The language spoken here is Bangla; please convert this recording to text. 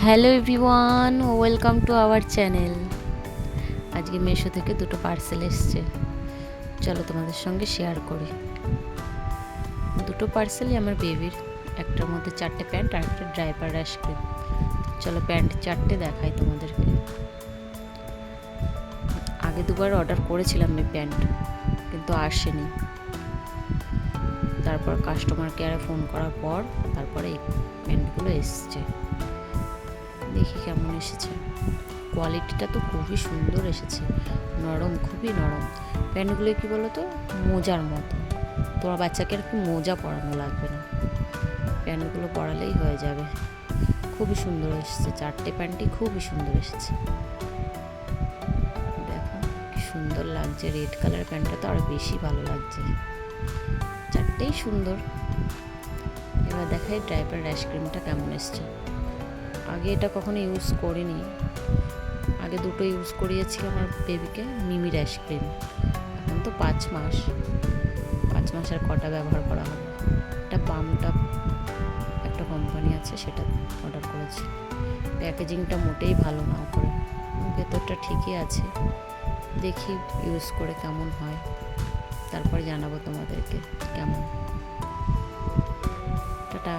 Hello everyone, welcome to our channel. আজকে মিশো থেকে দুটো পার্সেল এসছে, চলো তোমাদের সঙ্গে শেয়ার করি। দুটো পার্সেলই আমার বেবির, একটার মধ্যে 4টে প্যান্ট আর একটা ড্রাইপার র্যাশ ক্রিম। চলো প্যান্ট 4টে দেখাই তোমাদেরকে। আগে দুবার অর্ডার করেছিলাম এই প্যান্ট, কিন্তু আসেনি। তারপর কাস্টমার কেয়ারে ফোন করার পর তারপরে এই প্যান্টগুলো এসছে। দেখি কেমন এসেছে। কোয়ালিটিটা তো খুবই সুন্দর এসেছে, নরম, খুবই নরম। প্যান্টগুলো কি বলো তো, মোজার মতো। তোমার বাচ্চাকে আর কি মোজা পরানো লাগবে না, প্যান্টগুলো পরালেই হয়ে যাবে। খুবই সুন্দর এসেছে, 4টে প্যান্টই খুবই সুন্দর এসেছে। দেখো কি সুন্দর লাগছে, রেড কালার প্যান্টটা তো আরও বেশি ভালো লাগছে। 4টেই সুন্দর। এবার দেখাই ড্রাইপার র্যাশ ক্রিমটা কেমন এসছে। আগে এটা কখনো ইউজ করিনি, আগে দুটো ইউজ করিয়েছি আমার বেবিকে, মিমি র্যাশ ক্রিম। এখন তো 5 মাস আর কটা ব্যবহার করা হবে। একটা বামটা একটা কোম্পানি আছে, সেটা অর্ডার করেছি। প্যাকেজিংটা মোটেই ভালো না, উপরে ভেতরটা ঠিকই আছে। দেখি ইউজ করে কেমন হয়, তারপর জানাবো তোমাদেরকে কেমন। টাটা।